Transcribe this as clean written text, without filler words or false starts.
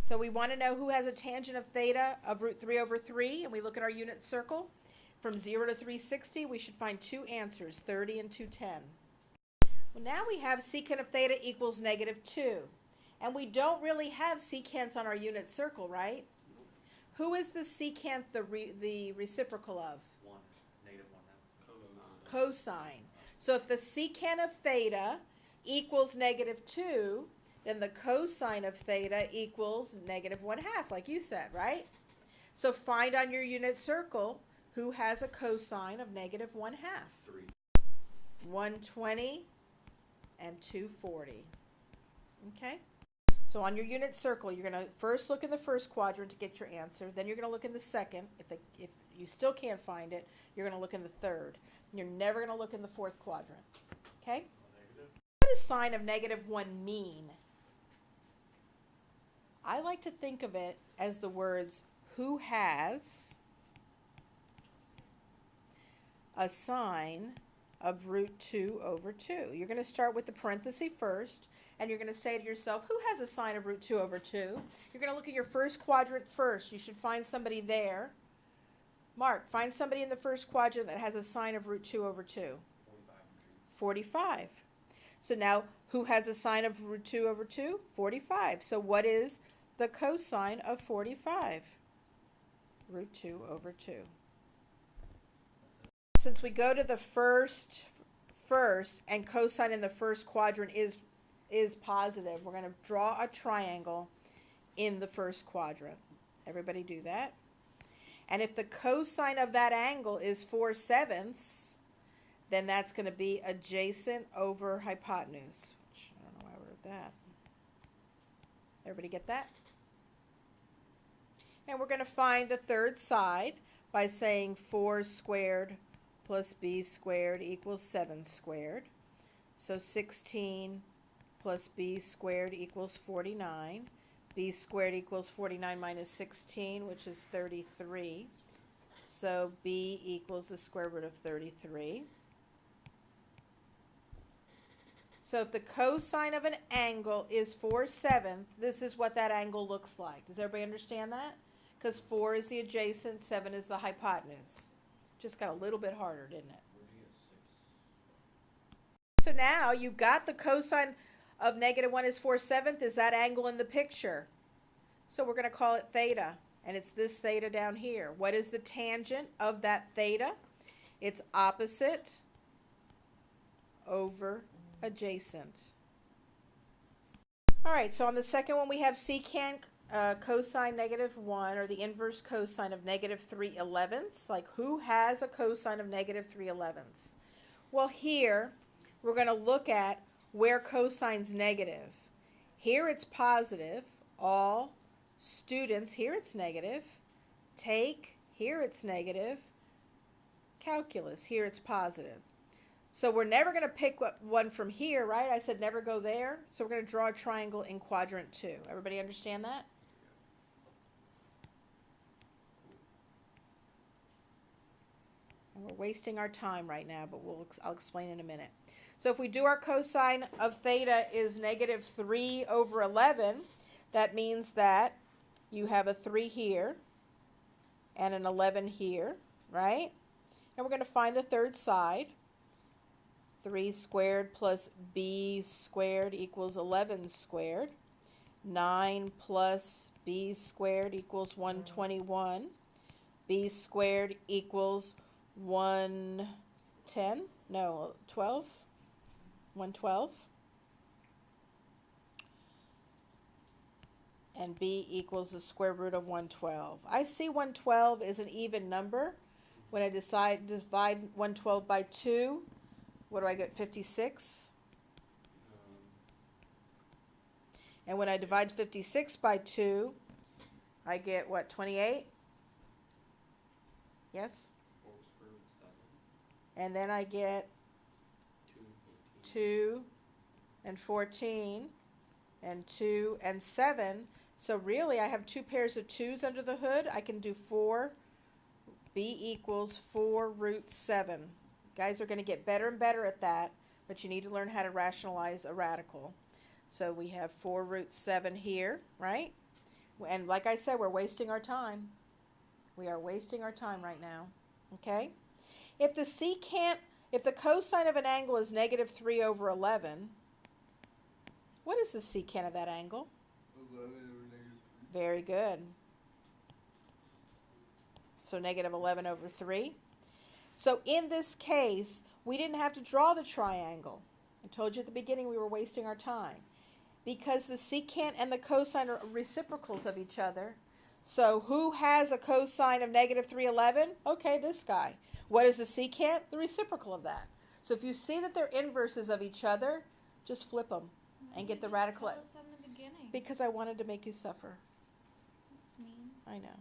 So we want to know who has a tangent of theta of root 3 over 3, and we look at our unit circle. From 0 to 360, we should find two answers, 30 and 210. Well, now we have secant of theta equals negative 2. And we don't really have secants on our unit circle, right? Who is the secant the reciprocal of? 1, negative 1 half. Cosine. So if the secant of theta equals negative 2, then the cosine of theta equals negative 1/2, like you said, right? So find on your unit circle who has a cosine of negative 1/2. 3. 120 and 240. Okay? So on your unit circle, you're going to first look in the first quadrant to get your answer. Then you're going to look in the second. If you still can't find it, you're going to look in the third. You're never going to look in the fourth quadrant. Okay? What does sine of negative 1 mean? I like to think of it as the words, who has a sine of root 2 over 2. You're going to start with the parenthesis first, and you're going to say to yourself, who has a sine of root 2 over 2? You're going to look at your first quadrant first. You should find somebody there. Mark, find somebody in the first quadrant that has a sine of root 2 over 2. 45. So now, who has a sine of root 2 over 2? 45. So what is the cosine of 45? Root 2 over 2. Since we go to the first and cosine in the first quadrant is positive, we're going to draw a triangle in the first quadrant. Everybody do that. And if the cosine of that angle is 4/7, then that's going to be adjacent over hypotenuse. Which, I don't know why I wrote that. Everybody get that? And we're going to find the third side by saying 4 squared plus b squared equals 7 squared. So 16 plus b squared equals 49. B squared equals 49 minus 16, which is 33. So b equals the square root of 33. So if the cosine of an angle is 4/7, this is what that angle looks like. Does everybody understand that? Because 4 is the adjacent, 7 is the hypotenuse. Just got a little bit harder, didn't it? So now you got the cosine of negative 1 is 4/7 is that angle in the picture. So we're going to call it theta, and it's this theta down here. What is the tangent of that theta? It's opposite over adjacent. All right, so on the second one we have secant cosine negative 1, or the inverse cosine of negative 3/11. Like, who has a cosine of negative 3/11? Well, here we're going to look at where cosine's negative. Here it's positive. All students, here it's negative. Take, here it's negative. Calculus, here it's positive. So we're never going to pick one from here, right? I said never go there. So we're going to draw a triangle in quadrant 2. Everybody understand that? And we're wasting our time right now, but I'll explain in a minute. So if we do our cosine of theta is negative 3 over 11, that means that you have a 3 here and an 11 here, right? And we're going to find the third side. 3 squared plus b squared equals 11 squared. 9 plus b squared equals 121. B squared equals 110. No, 12. 112. And b equals the square root of 112. I see 112 is an even number. When I divide 112 by 2, what do I get? 56. And when I divide 56 by 2, I get what? 28? Yes? 4 square root 7. And then I get 2 and 14 and 2 and 7. So really I have 2 pairs of 2's under the hood. I can do 4. B equals 4 root 7. Guys are going to get better and better at that, but you need to learn how to rationalize a radical. So we have 4 root 7 here, right? And like I said, we're wasting our time. We are wasting our time right now. Okay? If the cosine of an angle is negative 3 over 11, what is the secant of that angle? 11 over negative 3. Very good. So negative 11 over 3. So in this case, we didn't have to draw the triangle. I told you at the beginning we were wasting our time. Because the secant and the cosine are reciprocals of each other. So who has a cosine of negative 311? Okay, this guy. What is the secant? The reciprocal of that. So if you see that they're inverses of each other, just flip them and get the radical. Tell us that in the beginning. Because I wanted to make you suffer. That's mean. I know.